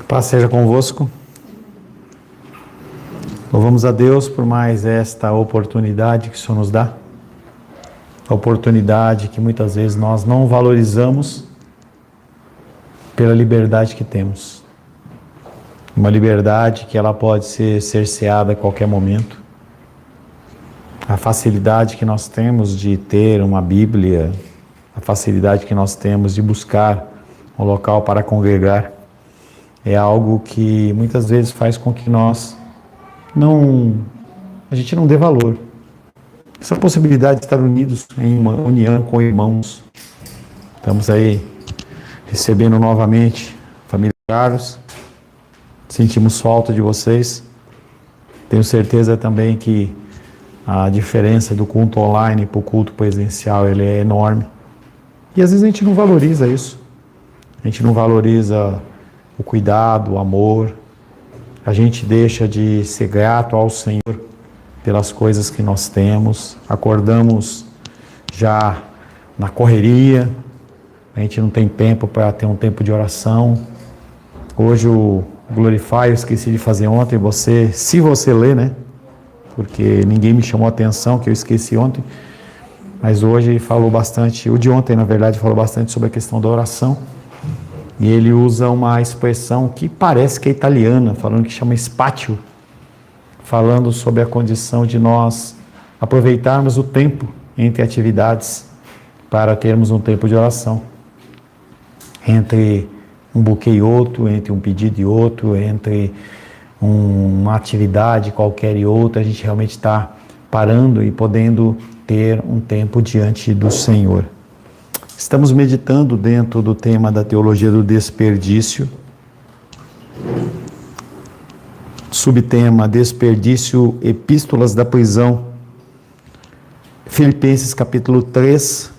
Paz seja convosco. Louvamos a Deus por mais esta oportunidade que o Senhor nos dá. A oportunidade que muitas vezes nós não valorizamos pela liberdade que temos. Uma liberdade que ela pode ser cerceada a qualquer momento. A facilidade que nós temos de ter uma Bíblia, a facilidade que nós temos de buscar um local para congregar, é algo que muitas vezes faz com que a gente não dê valor. Essa possibilidade de estar unidos em uma união com irmãos. Estamos aí recebendo novamente família Carlos. Sentimos falta de vocês. Tenho certeza também que a diferença do culto online para o culto presencial ele é enorme. E às vezes a gente não valoriza isso. A gente não valoriza o cuidado, o amor. A gente deixa de ser grato ao Senhor pelas coisas que nós temos. Acordamos já na correria. A gente não tem tempo para ter um tempo de oração. Hoje o Glorify eu esqueci de fazer ontem. Se você ler, né? Porque ninguém me chamou a atenção que eu esqueci ontem. Mas hoje falou bastante, o de ontem na verdade falou bastante sobre a questão da oração. E ele usa uma expressão que parece que é italiana, falando que chama spatio, falando sobre a condição de nós aproveitarmos o tempo entre atividades para termos um tempo de oração. Entre um buquê e outro, entre um pedido e outro, entre uma atividade qualquer e outra, a gente realmente está parando e podendo ter um tempo diante do Senhor. Estamos meditando dentro do tema da teologia do desperdício. Subtema: desperdício, epístolas da prisão. Filipenses capítulo 3.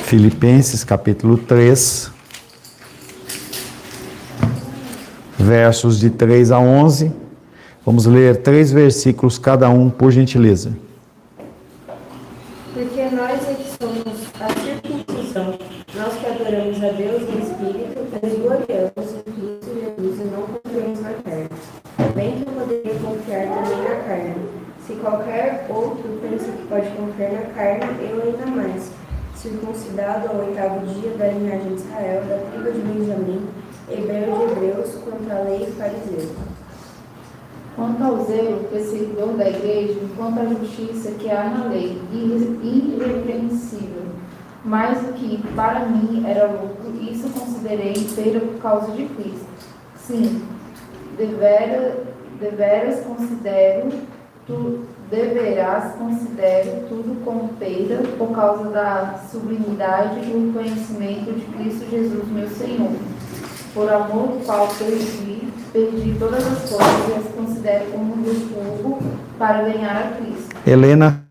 Filipenses capítulo 3, versos de 3 a 11. Vamos ler 3 versículos cada um, por gentileza. Porque nós é que somos a circuncisão, nós que adoramos a Deus no Espírito, mas gloriamos em Cristo Jesus e não confiamos na carne. Bem que eu poderia confiar também na carne. Se qualquer outro pensa que pode confiar na carne, eu ainda mais. Circuncidado ao 8º dia da linhagem de Israel, da tribo de Benjamim, hebreu de hebreus, quanto à lei fariseu. Quanto ao zelo, perseguidor da igreja, quanto à justiça que há na lei, irrepreensível. Mais do que para mim era lucro, isso considerei perda por causa de Cristo. Sim, deverás considero tudo como perda por causa da sublimidade do conhecimento de Cristo Jesus, meu Senhor. Por amor do qual perdi todas as coisas e as considero como um refúgio para ganhar a Cristo. Helena,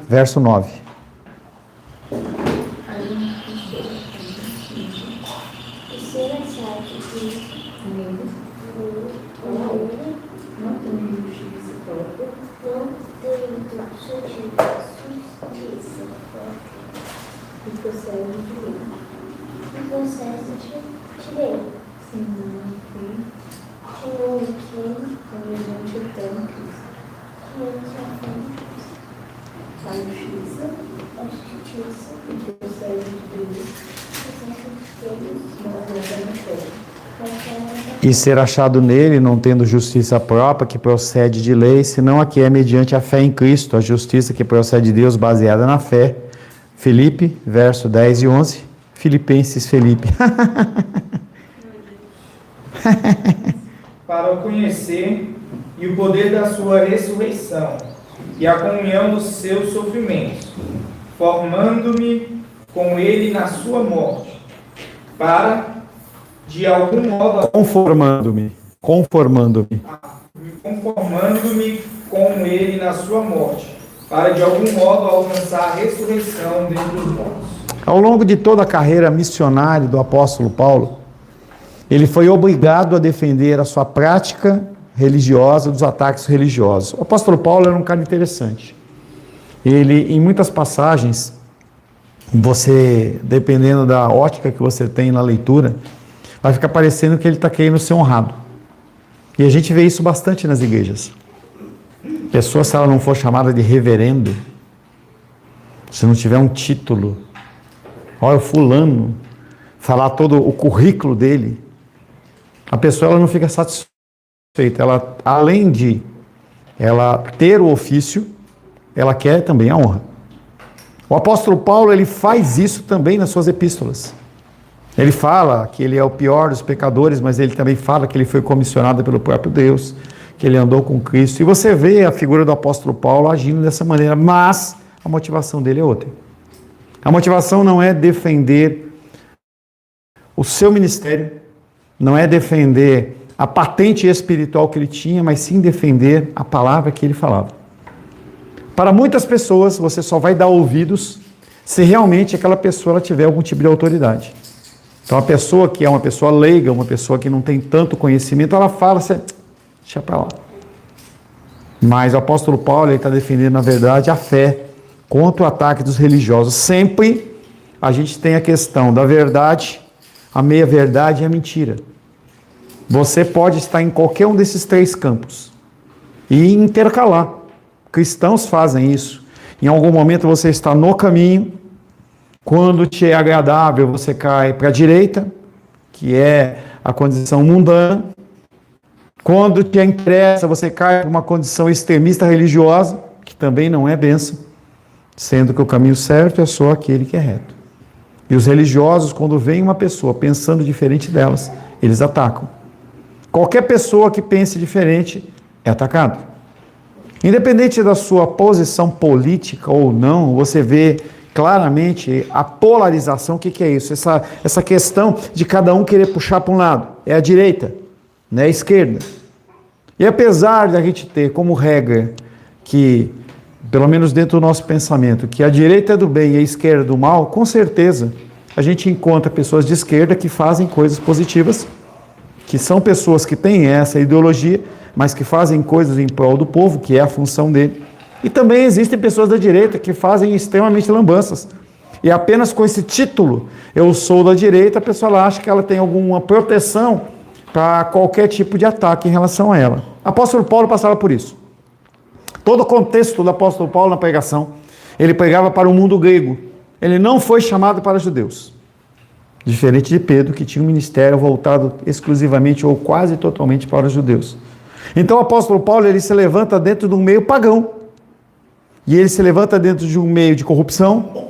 verso 9. E ser achado que Não tenho justiça própria, não tendo justiça e procede de mim. e processo de lei, Senão que senão quem mediante o teu Cristo. a A justiça justiça e procede de Deus, processo de Deus, não agrada na terra. E ser achado nele, não tendo justiça própria, que procede de lei, senão a que é mediante a fé em Cristo, a justiça que procede de Deus, baseada na fé. Filipe, verso 10 e 11. Filipenses, Felipe. Para o conhecer e o poder da sua ressurreição e a comunhão dos seus sofrimentos, formando-me com ele na sua morte, para, de algum modo, Conformando-me com ele na sua morte, para de algum modo alcançar a ressurreição dentre os mortos. Ao longo de toda a carreira missionária do apóstolo Paulo, ele foi obrigado a defender a sua prática religiosa dos ataques religiosos. O apóstolo Paulo era um cara interessante. ele, em muitas passagens, você, dependendo da ótica que você tem na leitura, vai ficar parecendo que ele está querendo ser honrado. E a gente vê isso bastante nas igrejas. Pessoa, se ela não for chamada de reverendo, se não tiver um título, olha o fulano, falar todo o currículo dele, a pessoa ela não fica satisfeita. Ela, além de ela ter o ofício, ela quer também a honra. O apóstolo Paulo, ele faz isso também nas suas epístolas. Ele fala que ele é o pior dos pecadores, mas ele também fala que ele foi comissionado pelo próprio Deus, que ele andou com Cristo. E você vê a figura do apóstolo Paulo agindo dessa maneira, mas a motivação dele é outra. A motivação não é defender o seu ministério, não é defender a patente espiritual que ele tinha, mas sim defender a palavra que ele falava. Para muitas pessoas, você só vai dar ouvidos se realmente aquela pessoa ela tiver algum tipo de autoridade. Então, a pessoa que é uma pessoa leiga, uma pessoa que não tem tanto conhecimento, ela fala assim, deixa para lá. Mas o apóstolo Paulo está defendendo, na verdade, a fé contra o ataque dos religiosos. Sempre a gente tem a questão da verdade, a meia-verdade e a mentira. Você pode estar em qualquer um desses três campos e intercalar. Cristãos fazem isso. Em algum momento você está no caminho, quando te é agradável você cai para a direita, que é a condição mundana. Quando te interessa você cai para uma condição extremista religiosa, que também não é bênção, sendo que o caminho certo é só aquele que é reto. E os religiosos, quando veem uma pessoa pensando diferente delas, eles atacam. Qualquer pessoa que pense diferente é atacado. Independente da sua posição política ou não, você vê claramente a polarização. O que é isso? Essa questão de cada um querer puxar para um lado. É a direita, não é a esquerda. E apesar de a gente ter como regra que, pelo menos dentro do nosso pensamento, que a direita é do bem e a esquerda é do mal, com certeza a gente encontra pessoas de esquerda que fazem coisas positivas, que são pessoas que têm essa ideologia, mas que fazem coisas em prol do povo, que é a função dele. E também existem pessoas da direita que fazem extremamente lambanças. E apenas com esse título, eu sou da direita, a pessoa acha que ela tem alguma proteção para qualquer tipo de ataque em relação a ela. O apóstolo Paulo passava por isso. Todo o contexto do apóstolo Paulo na pregação, ele pregava para o mundo grego. Ele não foi chamado para judeus. Diferente de Pedro, que tinha um ministério voltado exclusivamente ou quase totalmente para os judeus. Então o apóstolo Paulo, ele se levanta dentro de um meio pagão. E ele se levanta dentro de um meio de corrupção,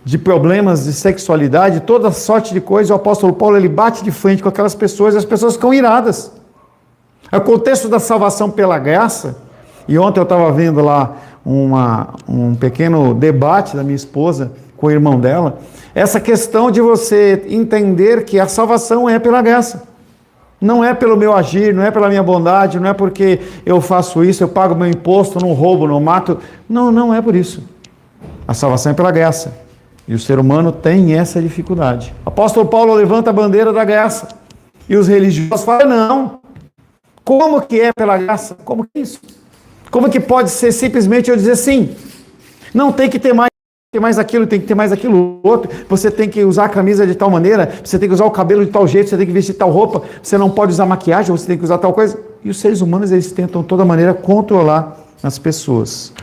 de problemas de sexualidade, toda sorte de coisas. O apóstolo Paulo, ele bate de frente com aquelas pessoas e as pessoas ficam iradas. O contexto da salvação pela graça, e ontem eu estava vendo lá um pequeno debate da minha esposa com o irmão dela, essa questão de você entender que a salvação é pela graça. Não é pelo meu agir, não é pela minha bondade, não é porque eu faço isso, eu pago meu imposto, não roubo, não mato. Não, não é por isso. A salvação é pela graça. E o ser humano tem essa dificuldade. O apóstolo Paulo levanta a bandeira da graça. E os religiosos falam, não. Como que é pela graça? Como que é isso? Como que pode ser simplesmente eu dizer sim? Não tem que ter mais aquilo, tem que ter mais aquilo outro, você tem que usar a camisa de tal maneira, você tem que usar o cabelo de tal jeito, você tem que vestir tal roupa, você não pode usar maquiagem, você tem que usar tal coisa. E os seres humanos, eles tentam de toda maneira controlar as pessoas.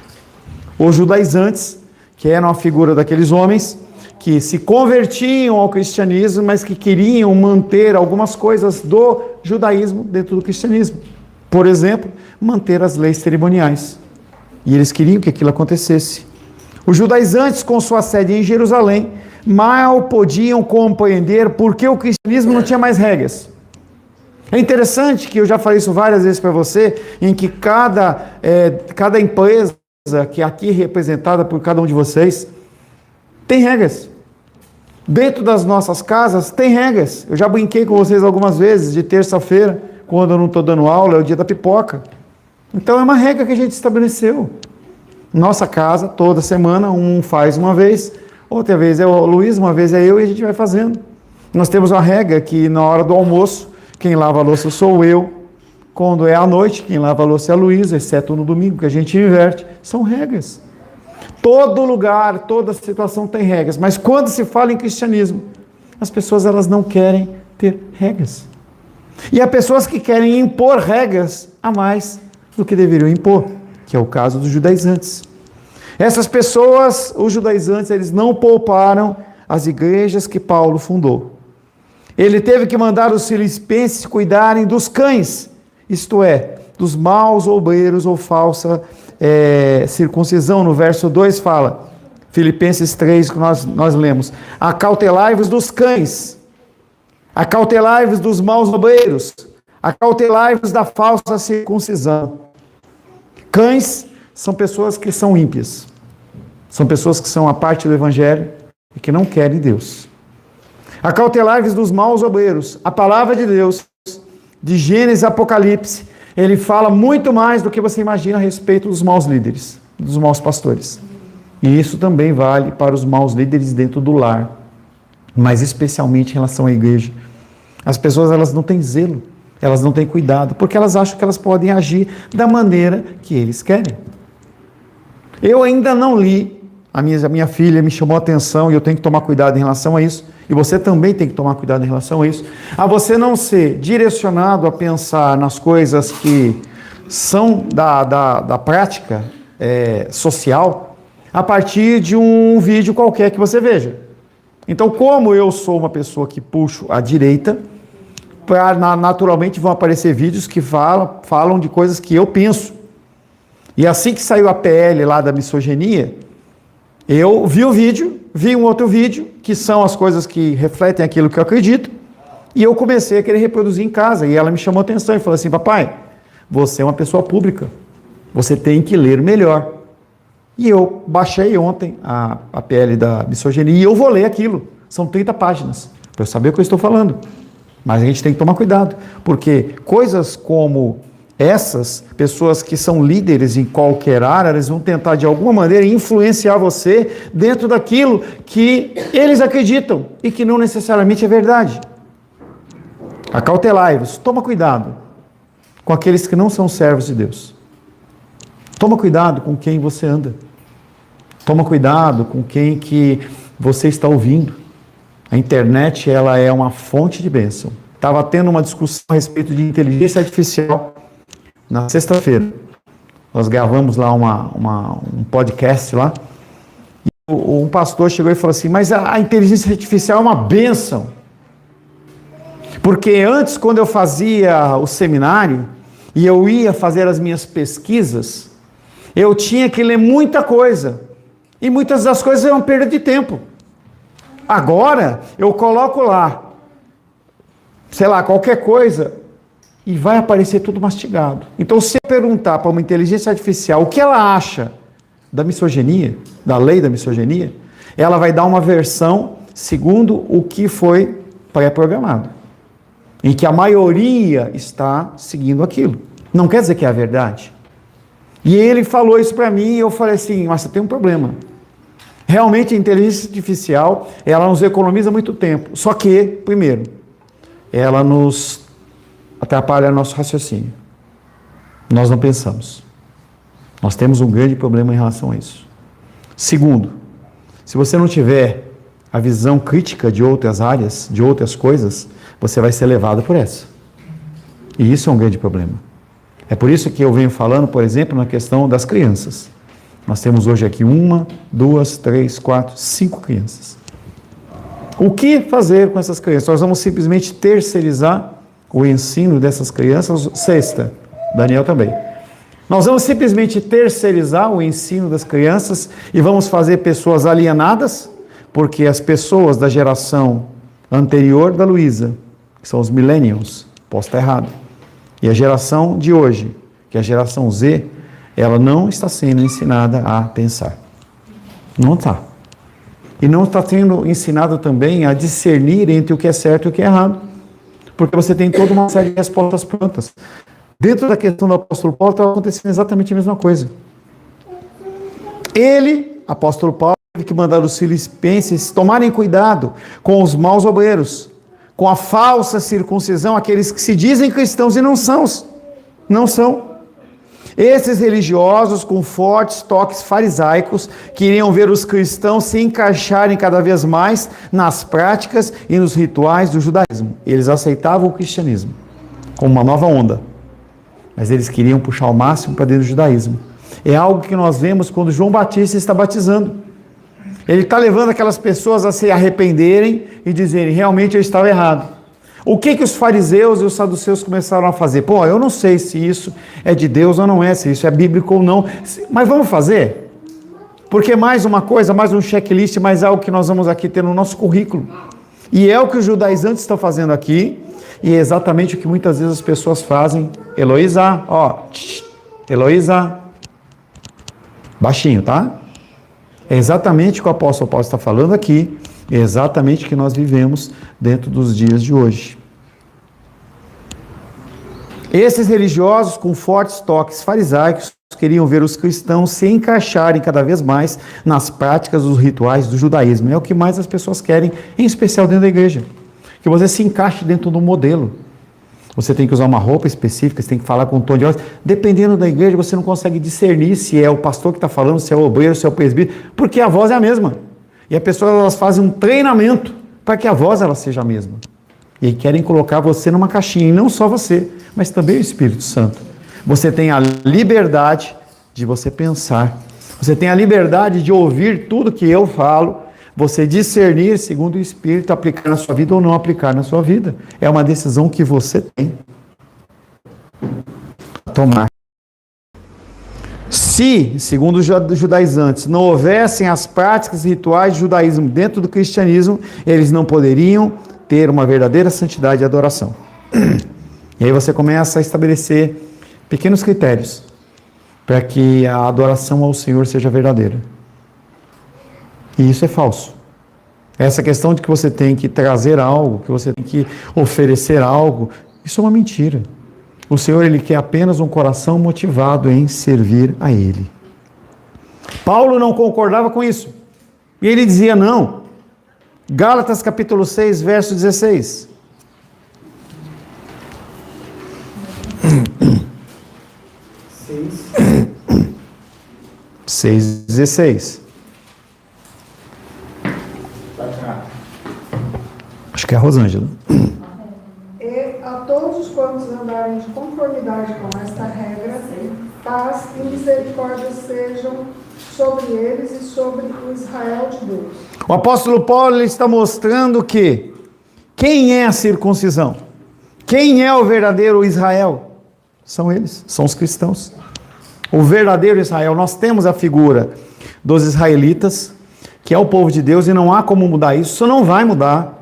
Os judaizantes, que eram a figura daqueles homens que se convertiam ao cristianismo, mas que queriam manter algumas coisas do judaísmo dentro do cristianismo. Por exemplo, manter as leis cerimoniais. E eles queriam que aquilo acontecesse. Os judaizantes, com sua sede em Jerusalém, mal podiam compreender porque o cristianismo não tinha mais regras. É interessante que eu já falei isso várias vezes para você, em que cada empresa que é aqui representada por cada um de vocês tem regras. Dentro das nossas casas tem regras. Eu já brinquei com vocês algumas vezes, de terça-feira, quando eu não estou dando aula, é o dia da pipoca. Então é uma regra que a gente estabeleceu. Nossa casa, toda semana, um faz uma vez, outra vez é o Luiz, uma vez é eu, e a gente vai fazendo. Nós temos uma regra que na hora do almoço, quem lava a louça sou eu. Quando é à noite, quem lava a louça é a Luísa, exceto no domingo, que a gente inverte. São regras. Todo lugar, toda situação tem regras, mas quando se fala em cristianismo, as pessoas elas não querem ter regras. E há pessoas que querem impor regras a mais do que deveriam impor, que é o caso dos judaizantes. Essas pessoas, os judaizantes, eles não pouparam as igrejas que Paulo fundou. Ele teve que mandar os filipenses cuidarem dos cães, isto é, dos maus obreiros ou falsa circuncisão. No verso 2 fala, Filipenses 3, que nós lemos, acautelai-vos dos cães, acautelai-vos dos maus obreiros, acautelai-vos da falsa circuncisão. Cães são pessoas que são ímpias, são pessoas que são a parte do evangelho e que não querem Deus. Acautelai-vos dos maus obreiros. A palavra de Deus, de Gênesis a Apocalipse, ele fala muito mais do que você imagina a respeito dos maus líderes, dos maus pastores. E isso também vale para os maus líderes dentro do lar, mas especialmente em relação à igreja. As pessoas elas não têm zelo, elas não têm cuidado, porque elas acham que elas podem agir da maneira que eles querem. Eu ainda não li, a minha filha me chamou a atenção e eu tenho que tomar cuidado em relação a isso, e você também tem que tomar cuidado em relação a isso, a você não ser direcionado a pensar nas coisas que são da prática social, a partir de um vídeo qualquer que você veja. Então, como eu sou uma pessoa que puxo à direita, naturalmente vão aparecer vídeos que falam de coisas que eu penso. E assim que saiu a PL lá da misoginia, eu vi o vídeo, vi um outro vídeo, que são as coisas que refletem aquilo que eu acredito, e eu comecei a querer reproduzir em casa. E ela me chamou a atenção e falou assim, papai, você é uma pessoa pública, você tem que ler melhor. E eu baixei ontem a PL da misoginia e eu vou ler aquilo. São 30 páginas, para eu saber o que eu estou falando. Mas a gente tem que tomar cuidado, porque coisas como essas, pessoas que são líderes em qualquer área, eles vão tentar de alguma maneira influenciar você dentro daquilo que eles acreditam e que não necessariamente é verdade. Acautelai-vos, toma cuidado com aqueles que não são servos de Deus. Toma cuidado com quem você anda. Toma cuidado com quem que você está ouvindo. A internet, ela é uma fonte de bênção. Estava tendo uma discussão a respeito de inteligência artificial na sexta-feira. Nós gravamos lá um podcast lá. E um pastor chegou e falou assim, mas a inteligência artificial é uma bênção. Porque antes, quando eu fazia o seminário, e eu ia fazer as minhas pesquisas, eu tinha que ler muita coisa. E muitas das coisas eram perda de tempo. Agora, eu coloco lá, sei lá, qualquer coisa, e vai aparecer tudo mastigado. Então, se eu perguntar para uma inteligência artificial o que ela acha da misoginia, da lei da misoginia, ela vai dar uma versão segundo o que foi pré-programado, em que a maioria está seguindo aquilo. Não quer dizer que é a verdade. E ele falou isso para mim e eu falei assim, mas você tem um problema. Realmente a inteligência artificial, ela nos economiza muito tempo. Só que, primeiro, ela nos atrapalha nosso raciocínio. Nós não pensamos. Nós temos um grande problema em relação a isso. Segundo, se você não tiver a visão crítica de outras áreas, de outras coisas, você vai ser levado por essa. E isso é um grande problema. É por isso que eu venho falando, por exemplo, na questão das crianças. Nós temos hoje aqui 1, 2, 3, 4, 5 crianças. O que fazer com essas crianças? Nós vamos simplesmente terceirizar o ensino dessas crianças. Sexta, Daniel também. Nós vamos simplesmente terceirizar o ensino das crianças e vamos fazer pessoas alienadas, porque as pessoas da geração anterior da Luísa, que são os millennials, posso estar errado, e a geração de hoje, que é a geração Z, ela não está sendo ensinada a pensar. Não está. E não está sendo ensinada também a discernir entre o que é certo e o que é errado. Porque você tem toda uma série de respostas prontas. Dentro da questão do apóstolo Paulo, estava acontecendo exatamente a mesma coisa. Ele, apóstolo Paulo, teve que mandar os filipenses tomarem cuidado com os maus obreiros, com a falsa circuncisão, aqueles que se dizem cristãos e não são. Não são. Esses religiosos com fortes toques farisaicos queriam ver os cristãos se encaixarem cada vez mais nas práticas e nos rituais do judaísmo. Eles aceitavam o cristianismo como uma nova onda, mas eles queriam puxar o máximo para dentro do judaísmo. É algo que nós vemos quando João Batista está batizando. Ele está levando aquelas pessoas a se arrependerem e dizerem, realmente eu estava errado. O que os fariseus e os saduceus começaram a fazer? Pô, eu não sei se isso é de Deus ou não é, se isso é bíblico ou não, mas vamos fazer? Porque mais uma coisa, mais um checklist, mais algo que nós vamos aqui ter no nosso currículo. E é o que os judaizantes estão fazendo aqui, e é exatamente o que muitas vezes as pessoas fazem. Eloísa, ó, Eloísa, baixinho, tá? É exatamente o que o apóstolo Paulo está falando aqui, é exatamente o que nós vivemos dentro dos dias de hoje. Esses religiosos com fortes toques farisaicos queriam ver os cristãos se encaixarem cada vez mais nas práticas dos rituais do judaísmo. É o que mais as pessoas querem, em especial dentro da igreja. Que você se encaixe dentro do modelo. Você tem que usar uma roupa específica, você tem que falar com um tom de voz. Dependendo da igreja, você não consegue discernir se é o pastor que está falando, se é o obreiro, se é o presbítero, porque a voz é a mesma. E as pessoas elas fazem um treinamento para que a voz ela seja a mesma. E querem colocar você numa caixinha, e não só você, mas também o Espírito Santo. Você tem a liberdade de você pensar. Você tem a liberdade de ouvir tudo que eu falo, você discernir segundo o Espírito, aplicar na sua vida ou não aplicar na sua vida. É uma decisão que você tem. Tomar. Se, segundo os judaizantes, não houvessem as práticas e rituais de judaísmo dentro do cristianismo, eles não poderiam ter uma verdadeira santidade e adoração. E aí você começa a estabelecer pequenos critérios para que a adoração ao Senhor seja verdadeira. E isso é falso. Essa questão de que você tem que trazer algo, que você tem que oferecer algo, isso é uma mentira. O Senhor, Ele quer apenas um coração motivado em servir a Ele. Paulo não concordava com isso. E ele dizia não. Gálatas capítulo 6, verso 16. Seis 16. Acho que é a Rosângela. E a todos quantos andarem de conformidade com esta regra, paz e misericórdia sejam sobre eles e sobre o Israel de Deus. O apóstolo Paulo está mostrando que quem é a circuncisão? Quem é o verdadeiro Israel? São eles, são os cristãos. O verdadeiro Israel. Nós temos a figura dos israelitas, que é o povo de Deus, e não há como mudar isso. Isso não vai mudar.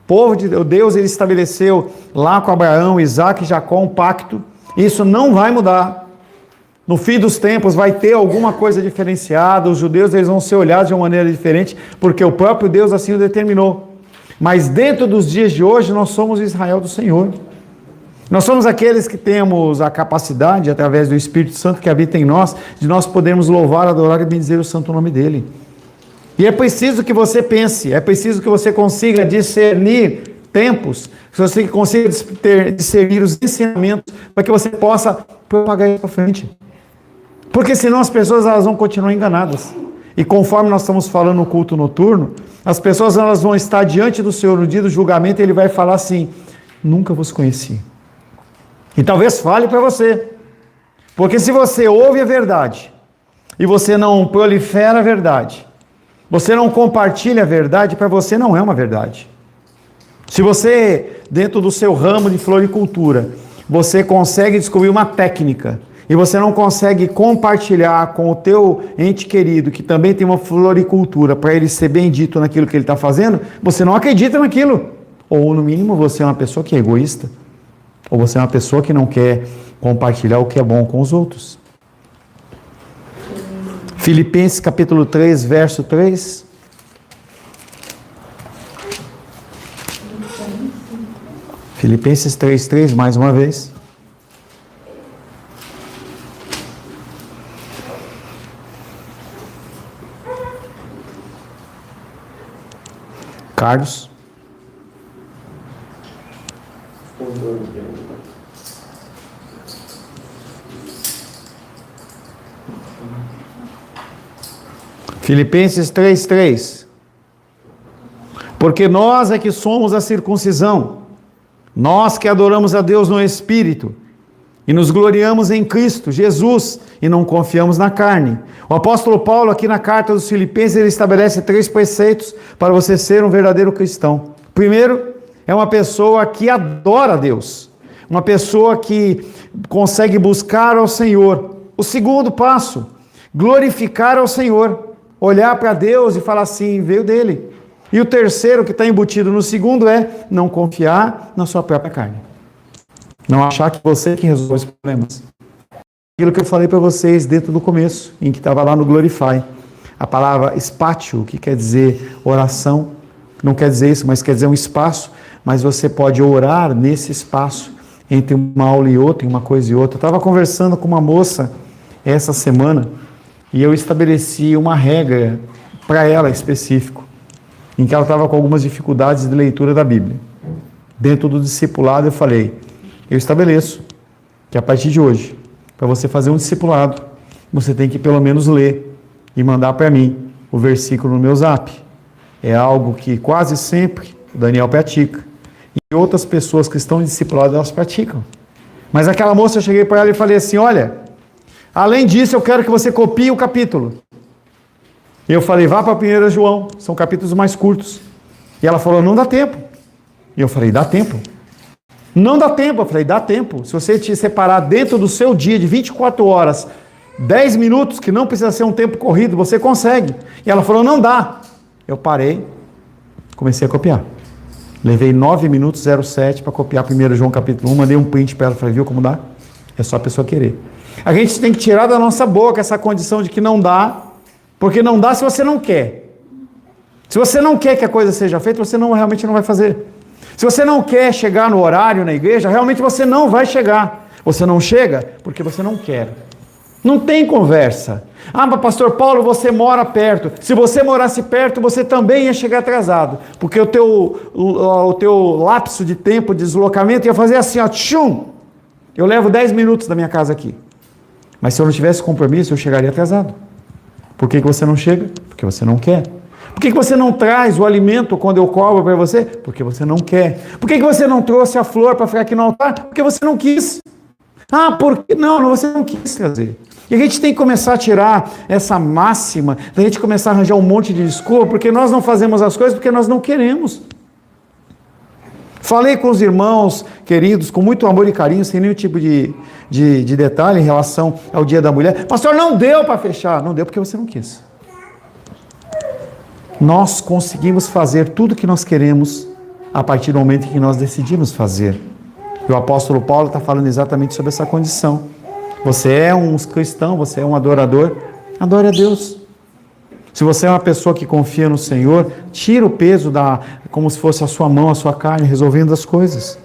O povo de Deus, ele estabeleceu lá com Abraão, Isaac e Jacó um pacto. Isso não vai mudar. No fim dos tempos vai ter alguma coisa diferenciada. Os judeus eles vão ser olhados de uma maneira diferente, porque o próprio Deus assim o determinou. Mas dentro dos dias de hoje, nós somos o Israel do Senhor. Nós somos aqueles que temos a capacidade, através do Espírito Santo que habita em nós, de nós podermos louvar, adorar e bendizer o santo nome dEle. E é preciso que você pense, é preciso que você consiga discernir tempos, que você consiga discernir os ensinamentos, para que você possa propagar isso para frente. Porque senão as pessoas elas vão continuar enganadas. E conforme nós estamos falando no culto noturno, as pessoas elas vão estar diante do Senhor no dia do julgamento e Ele vai falar assim, nunca vos conheci. E talvez fale para você. Porque se você ouve a verdade, e você não prolifera a verdade, você não compartilha a verdade, para você não é uma verdade. Se você, dentro do seu ramo de floricultura, você consegue descobrir uma técnica, e você não consegue compartilhar com o teu ente querido, que também tem uma floricultura, para ele ser bendito naquilo que ele está fazendo, você não acredita naquilo. Ou, no mínimo, você é uma pessoa que é egoísta. Ou você é uma pessoa que não quer compartilhar o que é bom com os outros. Filipenses capítulo 3, verso 3. Filipenses 3, mais uma vez. Carlos. Filipenses 3:3. Porque nós é que somos a circuncisão, nós que adoramos a Deus no Espírito, e nos gloriamos em Cristo Jesus, e não confiamos na carne. O apóstolo Paulo, aqui na carta dos Filipenses, ele estabelece 3 preceitos para você ser um verdadeiro cristão. Primeiro, é uma pessoa que adora a Deus, uma pessoa que consegue buscar ao Senhor. O segundo passo, glorificar ao Senhor, olhar para Deus e falar assim, veio dele. E o terceiro, que está embutido no segundo, é não confiar na sua própria carne. Não achar que você que resolve os problemas. Aquilo que eu falei para vocês dentro do começo, em que estava lá no Glorify. A palavra spatio, que quer dizer oração, não quer dizer isso, mas quer dizer um espaço, mas você pode orar nesse espaço, entre uma aula e outra, uma coisa e outra. Eu estava conversando com uma moça essa semana, e eu estabeleci uma regra para ela específico, em que ela estava com algumas dificuldades de leitura da Bíblia. Dentro do discipulado eu falei, eu estabeleço que a partir de hoje, para você fazer um discipulado, você tem que pelo menos ler e mandar para mim o versículo no meu zap. É algo que quase sempre o Daniel pratica. E outras pessoas que estão em discipulado, elas praticam. Mas aquela moça, eu cheguei para ela e falei assim, olha, além disso eu quero que você copie o capítulo. E eu falei, vá para 1 João, são capítulos mais curtos. E ela falou, não dá tempo. E eu falei, dá tempo. Não dá tempo. Eu falei, dá tempo. Se você te separar dentro do seu dia de 24 horas, 10 minutos, que não precisa ser um tempo corrido, você consegue. E ela falou, não dá. Eu parei, comecei a copiar. Levei 9 minutos 07 para copiar 1 João capítulo 1, mandei um print para ela, falei, viu como dá? É só a pessoa querer. A gente tem que tirar da nossa boca essa condição de que não dá, porque não dá se você não quer. Se você não quer que a coisa seja feita, você realmente não vai fazer. Se você não quer chegar no horário na igreja, realmente você não vai chegar. Você não chega porque você não quer. Não tem conversa. Ah, mas pastor Paulo, você mora perto. Se você morasse perto, você também ia chegar atrasado. Porque o teu lapso de tempo, de deslocamento, ia fazer assim, ó, tchum! Eu levo 10 minutos da minha casa aqui. Mas se eu não tivesse compromisso, eu chegaria atrasado. Por que você não chega? Porque você não quer. Por que você não traz o alimento quando eu cobro para você? Porque você não quer. Por que você não trouxe a flor para ficar aqui no altar? Porque você não quis. Ah, por que não? Você não quis trazer. E a gente tem que começar a tirar essa máxima, a gente começar a arranjar um monte de desculpa, porque nós não fazemos as coisas porque nós não queremos. Falei com os irmãos queridos, com muito amor e carinho, sem nenhum tipo de detalhe em relação ao Dia da Mulher. Pastor, não deu para fechar. Não deu porque você não quis. Nós conseguimos fazer tudo o que nós queremos a partir do momento em que nós decidimos fazer. E o apóstolo Paulo está falando exatamente sobre essa condição. Você é um cristão, você é um adorador, adore a Deus. Se você é uma pessoa que confia no Senhor, tira o peso como se fosse a sua mão, a sua carne, resolvendo as coisas.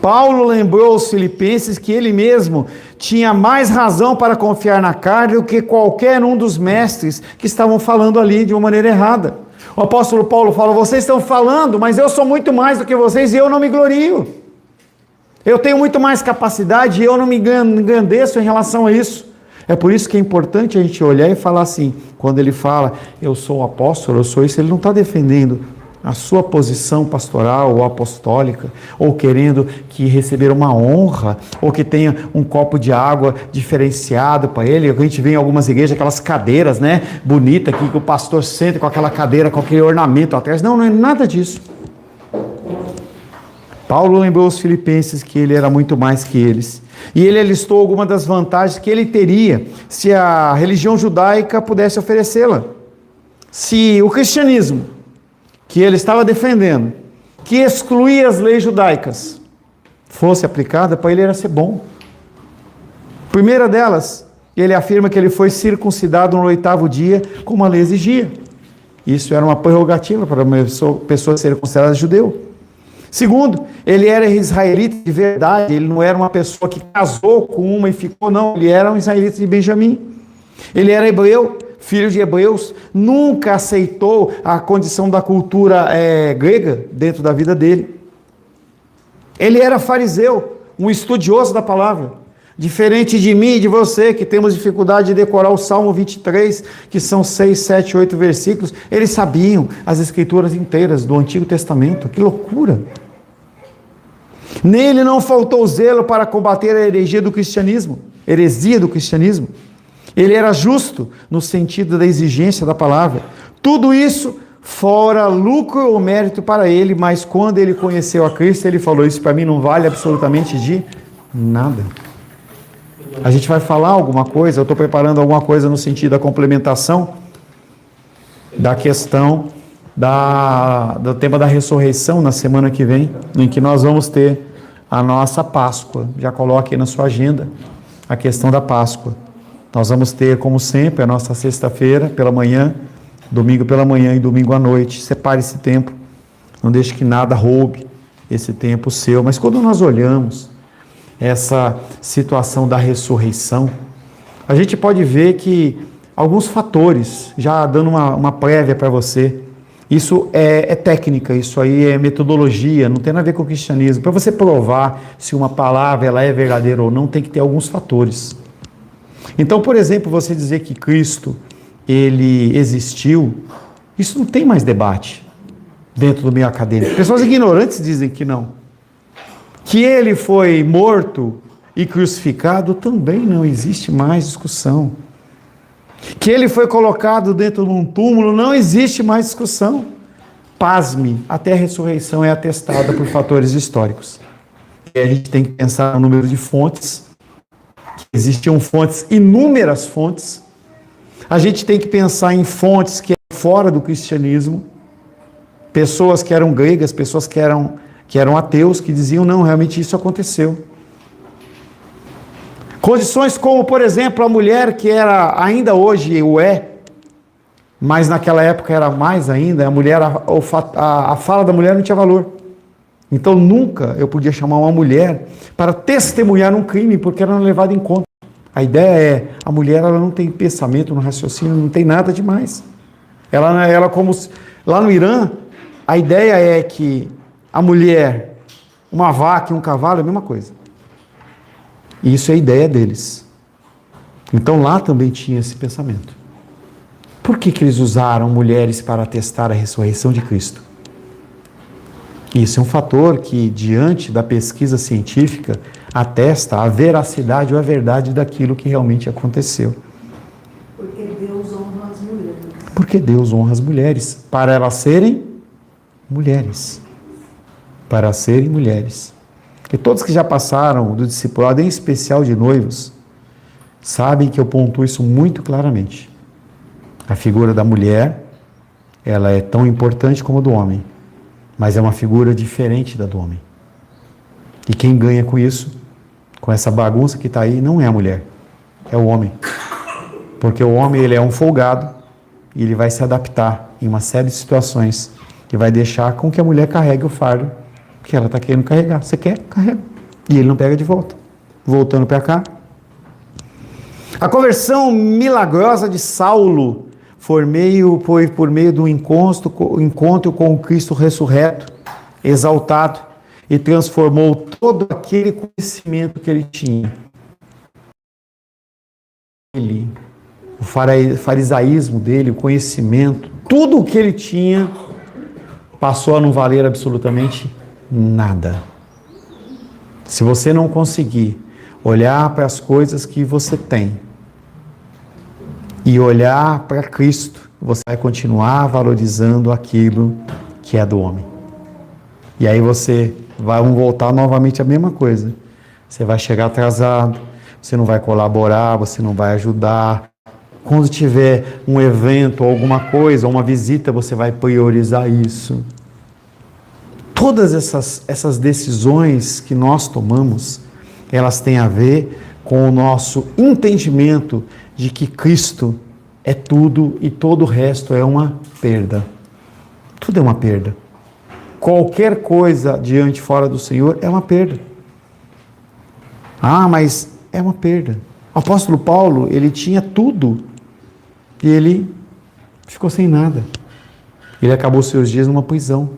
Paulo lembrou aos filipenses que ele mesmo tinha mais razão para confiar na carne do que qualquer um dos mestres que estavam falando ali de uma maneira errada. O apóstolo Paulo fala, vocês estão falando, mas eu sou muito mais do que vocês e eu não me glorio. Eu tenho muito mais capacidade e eu não me engrandeço em relação a isso. É por isso que é importante a gente olhar e falar assim, quando ele fala, eu sou o apóstolo, eu sou isso, ele não está defendendo a sua posição pastoral ou apostólica, ou querendo que receber uma honra, ou que tenha um copo de água diferenciado para ele. A gente vê em algumas igrejas aquelas cadeiras, né, bonitas, que o pastor senta com aquela cadeira, com aquele ornamento atrás. Não, não é nada disso. Paulo lembrou aos filipenses que ele era muito mais que eles. E ele listou algumas das vantagens que ele teria se a religião judaica pudesse oferecê-la. Se o cristianismo, que ele estava defendendo, que excluía as leis judaicas, fosse aplicada, para ele era ser bom. Primeira delas, ele afirma que ele foi circuncidado no 8º dia, como a lei exigia. Isso era uma prerrogativa para uma pessoa ser considerada judeu. Segundo, ele era israelita de verdade, ele não era uma pessoa que casou com uma e ficou, não, ele era um israelita de Benjamim. Ele era hebreu, filho de hebreus, nunca aceitou a condição da cultura grega dentro da vida dele. Ele era fariseu, um estudioso da palavra. Diferente de mim e de você, que temos dificuldade de decorar o Salmo 23, que são 6, 7, 8 versículos, eles sabiam as escrituras inteiras do Antigo Testamento. Que loucura! Nele não faltou zelo para combater a heresia do cristianismo. Ele era justo no sentido da exigência da palavra. Tudo isso fora lucro ou mérito para ele, mas quando ele conheceu a Cristo, ele falou: isso para mim não vale absolutamente de nada. A gente vai falar alguma coisa, eu estou preparando alguma coisa no sentido da complementação da questão do tema da ressurreição na semana que vem, em que nós vamos ter a nossa Páscoa. Já coloque aí na sua agenda a questão da Páscoa. Nós vamos ter, como sempre, a nossa sexta-feira pela manhã, domingo pela manhã e domingo à noite. Separe esse tempo, não deixe que nada roube esse tempo seu. Mas quando nós olhamos essa situação da ressurreição, a gente pode ver que alguns fatores, já dando uma prévia para você, isso é técnica, isso aí é metodologia, não tem nada a ver com o cristianismo. Para você provar se uma palavra ela é verdadeira ou não, tem que ter alguns fatores. Então, por exemplo, você dizer que Cristo, ele existiu, isso não tem mais debate dentro do meio acadêmico. Pessoas ignorantes dizem que não. Que ele foi morto e crucificado, também não existe mais discussão. Que ele foi colocado dentro de um túmulo, não existe mais discussão. Pasme, até a ressurreição é atestada por fatores históricos. E a gente tem que pensar no número de fontes. Existiam fontes, inúmeras fontes. A gente tem que pensar em fontes que eram fora do cristianismo. Pessoas que eram gregas, pessoas que eram ateus, que diziam: não, realmente isso aconteceu. Condições como, por exemplo, a mulher que era, ainda hoje o é, mas naquela época era mais ainda, a fala da mulher não tinha valor. Então nunca eu podia chamar uma mulher para testemunhar um crime, porque era levado em conta. A ideia é, a mulher ela não tem pensamento, no raciocínio, não tem nada demais. Ela como, lá no Irã, a ideia é que a mulher, uma vaca e um cavalo é a mesma coisa. E isso é a ideia deles. Então lá também tinha esse pensamento. Por que eles usaram mulheres para atestar a ressurreição de Cristo? Isso é um fator que, diante da pesquisa científica, atesta a veracidade ou a verdade daquilo que realmente aconteceu. Porque Deus honra as mulheres. Porque Deus honra as mulheres, para elas serem mulheres. Para serem mulheres. E todos que já passaram do discipulado, em especial de noivos, sabem que eu pontuo isso muito claramente. A figura da mulher, ela é tão importante como a do homem, mas é uma figura diferente da do homem. E quem ganha com isso, com essa bagunça que está aí, não é a mulher, é o homem. Porque o homem, ele é um folgado e ele vai se adaptar em uma série de situações que vai deixar com que a mulher carregue o fardo que ela está querendo carregar. Você quer? Carrega. E ele não pega de volta. Voltando para cá. A conversão milagrosa de Saulo foi por meio do encontro com o Cristo ressurreto, exaltado, e transformou todo aquele conhecimento que ele tinha. O farisaísmo dele, o conhecimento, tudo o que ele tinha, passou a não valer absolutamente nada. Se você não conseguir olhar para as coisas que você tem e olhar para Cristo, você vai continuar valorizando aquilo que é do homem. E aí vamos voltar novamente à mesma coisa. Você vai chegar atrasado, você não vai colaborar, você não vai ajudar. Quando tiver um evento, alguma coisa, uma visita, você vai priorizar isso. Todas essas decisões que nós tomamos, elas têm a ver com o nosso entendimento de que Cristo é tudo e todo o resto é uma perda. Tudo é uma perda. Qualquer coisa diante fora do Senhor é uma perda. Ah, mas é uma perda. O apóstolo Paulo, ele tinha tudo e ele ficou sem nada. Ele acabou seus dias numa prisão.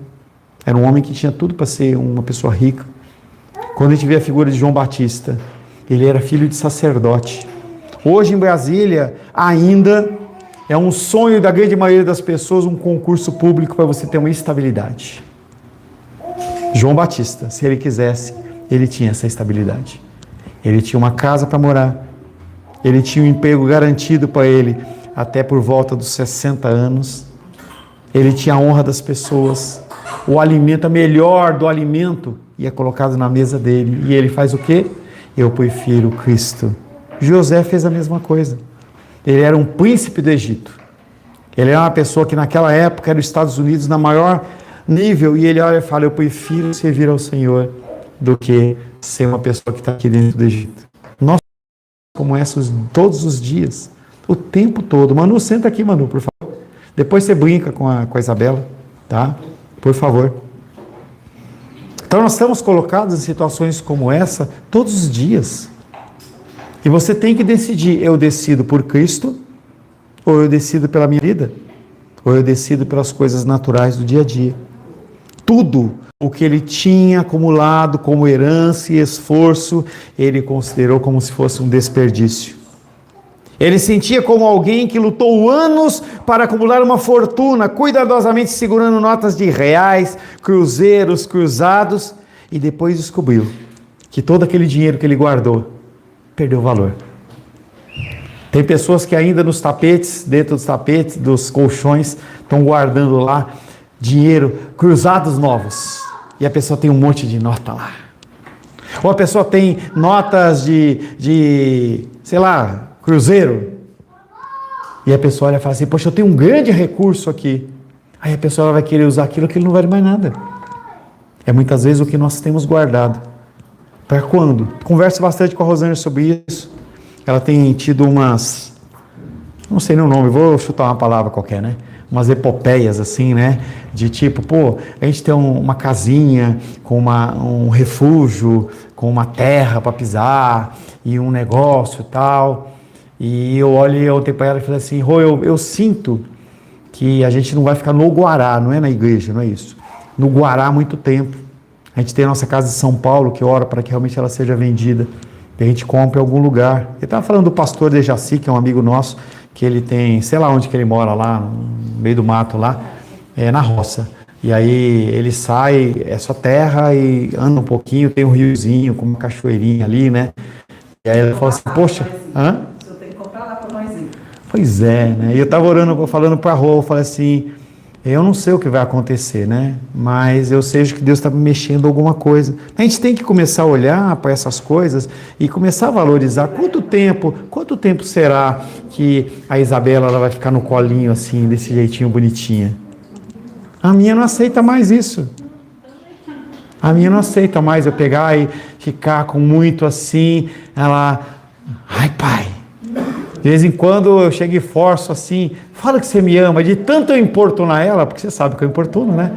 Era um homem que tinha tudo para ser uma pessoa rica. Quando a gente vê a figura de João Batista, Ele era filho de sacerdote. Hoje em Brasília, ainda é um sonho da grande maioria das pessoas um concurso público para você ter uma estabilidade. João Batista, se ele quisesse, ele tinha essa estabilidade. Ele tinha uma casa para morar. Ele tinha um emprego garantido para ele até por volta dos 60 anos. Ele tinha a honra das pessoas. O alimento, a melhor do alimento, ia colocado na mesa dele. E ele faz o quê? Eu prefiro Cristo. José fez a mesma coisa. Ele era um príncipe do Egito. Ele era uma pessoa que naquela época era os Estados Unidos na maior nível. E ele olha e fala, eu prefiro servir ao Senhor do que ser uma pessoa que está aqui dentro do Egito. Nós como essas todos os dias, o tempo todo. Manu, senta aqui, Manu, por favor. Depois você brinca com a Isabela, tá? Por favor. Então nós estamos colocados em situações como essa todos os dias. E você tem que decidir, eu decido por Cristo, ou eu decido pela minha vida, ou eu decido pelas coisas naturais do dia a dia. Tudo o que ele tinha acumulado como herança e esforço, ele considerou como se fosse um desperdício. Ele sentia como alguém que lutou anos para acumular uma fortuna, cuidadosamente segurando notas de reais, cruzeiros, cruzados, e depois descobriu que todo aquele dinheiro que ele guardou perdeu valor. Tem pessoas que ainda nos tapetes, dentro dos tapetes, dos colchões, estão guardando lá dinheiro, cruzados novos. E a pessoa tem um monte de nota lá. Ou a pessoa tem notas de sei lá, cruzeiro. E a pessoa olha e fala assim, poxa, eu tenho um grande recurso aqui. Aí a pessoa vai querer usar aquilo que não vale mais nada. É muitas vezes o que nós temos guardado. Para quando? Converso bastante com a Rosângela sobre isso. Ela tem tido umas, não sei nem o nome, vou chutar uma palavra qualquer, né? Umas epopeias assim, né? De tipo, pô, a gente tem uma casinha com um refúgio, com uma terra para pisar e um negócio e tal. E eu olho e ontem para ela e falei assim, Rô, eu sinto que a gente não vai ficar no Guará, não é na igreja, não é isso. No Guará há muito tempo. A gente tem a nossa casa de São Paulo, que ora para que realmente ela seja vendida. E a gente compra em algum lugar. Ele estava falando do pastor Dejaci, que é um amigo nosso, que ele tem, sei lá onde que ele mora lá, no meio do mato lá, na roça. E aí ele sai, é só terra e anda um pouquinho, tem um riozinho com uma cachoeirinha ali, né? E aí ele fala assim, poxa, hã? O senhor tem que comprar lá para nós ir. Pois é, né? E eu estava orando, falando para a Rô, eu falei assim, eu não sei o que vai acontecer, né? Mas eu sei que Deus está mexendo alguma coisa. A gente tem que começar a olhar para essas coisas e começar a valorizar. Quanto tempo será que a Isabela ela vai ficar no colinho assim, desse jeitinho bonitinha? A minha não aceita mais isso. A minha não aceita mais eu pegar e ficar com muito assim, ela, ai pai. De vez em quando eu chego e forço assim, fala que você me ama, de tanto eu importunar ela, porque você sabe que eu importuno, né?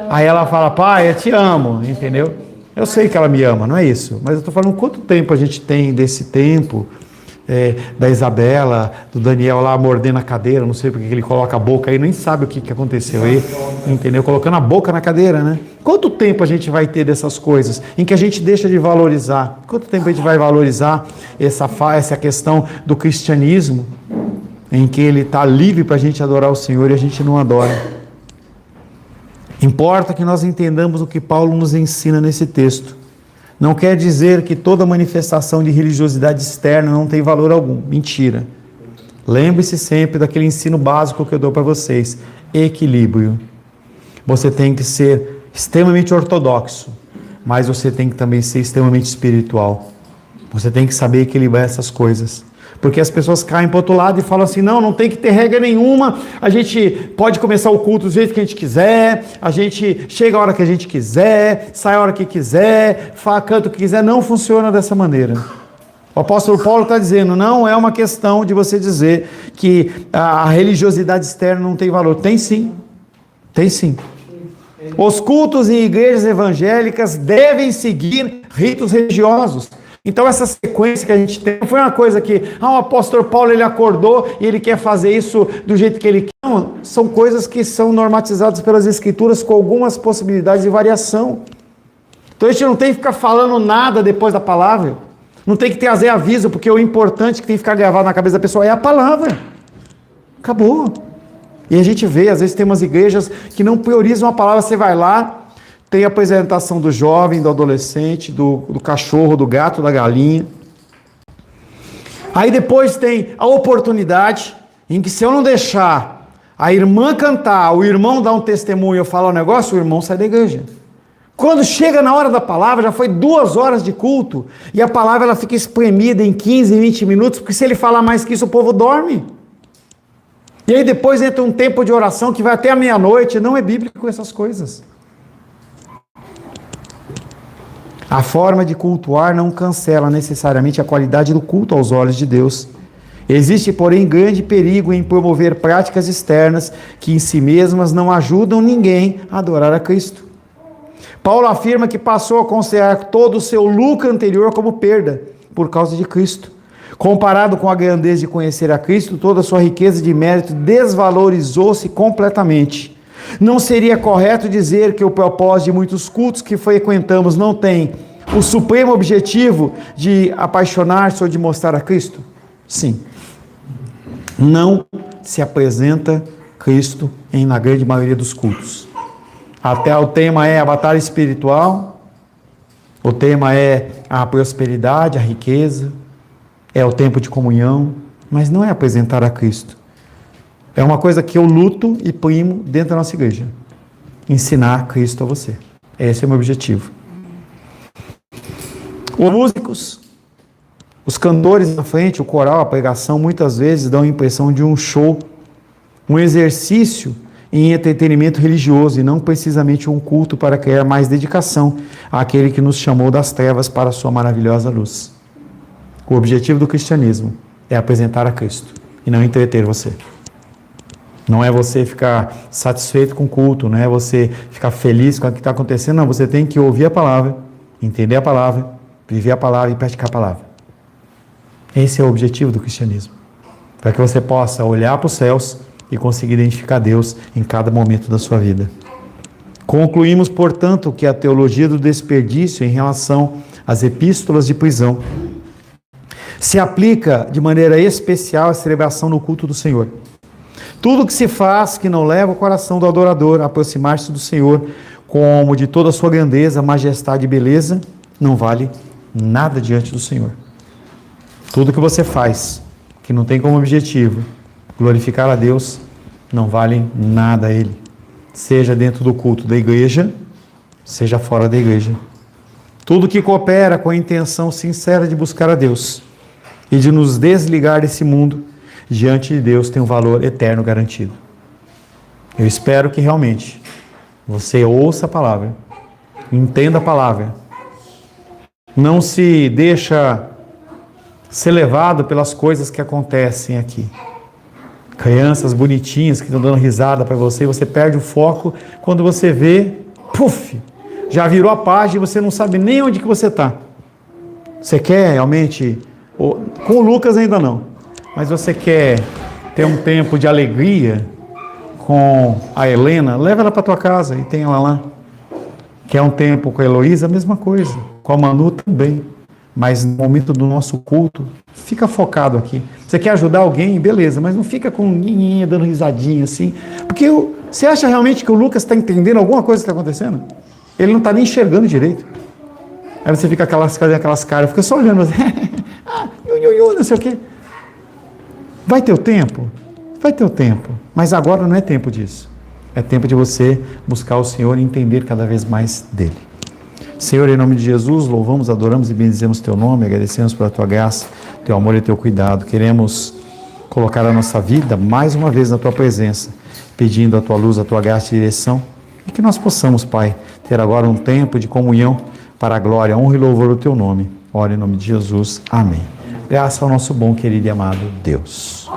Aí ela fala, pai, eu te amo, entendeu? Eu sei que ela me ama, não é isso, mas eu estou falando quanto tempo a gente tem desse tempo, da Isabela, do Daniel lá mordendo a cadeira, não sei porque ele coloca a boca aí, nem sabe o que aconteceu aí, entendeu? Colocando a boca na cadeira, né? Quanto tempo a gente vai ter dessas coisas em que a gente deixa de valorizar? Quanto tempo a gente vai valorizar essa questão do cristianismo, em que ele está livre para a gente adorar o Senhor e a gente não adora? Importa que nós entendamos o que Paulo nos ensina nesse texto. Não quer dizer que toda manifestação de religiosidade externa não tem valor algum. Mentira. Lembre-se sempre daquele ensino básico que eu dou para vocês. Equilíbrio. Você tem que ser extremamente ortodoxo, mas você tem que também ser extremamente espiritual. Você tem que saber equilibrar essas coisas. Porque as pessoas caem para o outro lado e falam assim, não tem que ter regra nenhuma, a gente pode começar o culto do jeito que a gente quiser, a gente chega a hora que a gente quiser, sai a hora que quiser, canta o que quiser, não funciona dessa maneira. O apóstolo Paulo está dizendo, não é uma questão de você dizer que a religiosidade externa não tem valor. Tem sim, tem sim. Os cultos em igrejas evangélicas devem seguir ritos religiosos. Então essa sequência que a gente tem, não foi uma coisa que, o apóstolo Paulo ele acordou e ele quer fazer isso do jeito que ele quer. Não, são coisas que são normatizadas pelas escrituras com algumas possibilidades de variação. Então a gente não tem que ficar falando nada depois da palavra. Não tem que trazer aviso, porque o importante que tem que ficar gravado na cabeça da pessoa é a palavra. Acabou. E a gente vê, às vezes tem umas igrejas que não priorizam a palavra. Você vai lá, tem a apresentação do jovem, do adolescente, do cachorro, do gato, da galinha. Aí depois tem a oportunidade em que, se eu não deixar a irmã cantar, o irmão dar um testemunho, eu falar um negócio, o irmão sai da igreja. Quando chega na hora da palavra, já foi 2 horas de culto, e a palavra ela fica espremida em 15, 20 minutos, porque se ele falar mais que isso, o povo dorme. E aí depois entra um tempo de oração que vai até a meia-noite. Não é bíblico essas coisas. A forma de cultuar não cancela necessariamente a qualidade do culto aos olhos de Deus. Existe, porém, grande perigo em promover práticas externas que em si mesmas não ajudam ninguém a adorar a Cristo. Paulo afirma que passou a considerar todo o seu lucro anterior como perda por causa de Cristo. Comparado com a grandeza de conhecer a Cristo, toda a sua riqueza de mérito desvalorizou-se completamente. Não seria correto dizer que o propósito de muitos cultos que frequentamos não tem o supremo objetivo de apaixonar-se ou de mostrar a Cristo? Sim. Não se apresenta Cristo na grande maioria dos cultos. Até o tema é a batalha espiritual, o tema é a prosperidade, a riqueza, é o tempo de comunhão, mas não é apresentar a Cristo. É uma coisa que eu luto e primo dentro da nossa igreja. Ensinar Cristo a você. Esse é o meu objetivo. Os músicos, os cantores na frente, o coral, a pregação, muitas vezes dão a impressão de um show, um exercício em entretenimento religioso e não precisamente um culto para criar mais dedicação àquele que nos chamou das trevas para a sua maravilhosa luz. O objetivo do cristianismo é apresentar a Cristo e não entreter você. Não é você ficar satisfeito com o culto, não é você ficar feliz com o que está acontecendo, não. Você tem que ouvir a palavra, entender a palavra, viver a palavra e praticar a palavra. Esse é o objetivo do cristianismo. Para que você possa olhar para os céus e conseguir identificar Deus em cada momento da sua vida. Concluímos, portanto, que a teologia do desperdício em relação às epístolas de prisão se aplica de maneira especial à celebração no culto do Senhor. Tudo que se faz que não leva o coração do adorador a aproximar-se do Senhor, como de toda a sua grandeza, majestade e beleza, não vale nada diante do Senhor. Tudo que você faz que não tem como objetivo glorificar a Deus, não vale nada a Ele. Seja dentro do culto da igreja, seja fora da igreja. Tudo que coopera com a intenção sincera de buscar a Deus e de nos desligar desse mundo, diante de Deus tem um valor eterno garantido. Eu espero que realmente você ouça a palavra, entenda a palavra, não se deixa ser levado pelas coisas que acontecem aqui. Crianças bonitinhas que estão dando risada para você, você perde o foco, quando você vê, puf, já virou a página e você não sabe nem onde que você está. Você quer realmente, com o Lucas ainda não, mas você quer ter um tempo de alegria com a Helena, leva ela para tua casa e tem ela lá. Quer um tempo com a Heloísa, a mesma coisa, com a Manu também. Mas no momento do nosso culto, fica focado aqui. Você quer ajudar alguém, beleza, mas não fica com ninguém dando risadinha assim. Porque você acha realmente que o Lucas está entendendo alguma coisa que está acontecendo? Ele não está nem enxergando direito. Aí você fica aquelas caras, fica só olhando assim, não sei o quê. Vai ter o tempo? Vai ter o tempo. Mas agora não é tempo disso. É tempo de você buscar o Senhor e entender cada vez mais dele. Senhor, em nome de Jesus, louvamos, adoramos e bendizemos teu nome, agradecemos pela tua graça, teu amor e teu cuidado. Queremos colocar a nossa vida mais uma vez na tua presença, pedindo a tua luz, a tua graça e direção, e que nós possamos, Pai, ter agora um tempo de comunhão para a glória, honra e louvor do teu nome. Ora em nome de Jesus. Amém. Graças ao nosso bom, querido e amado Deus.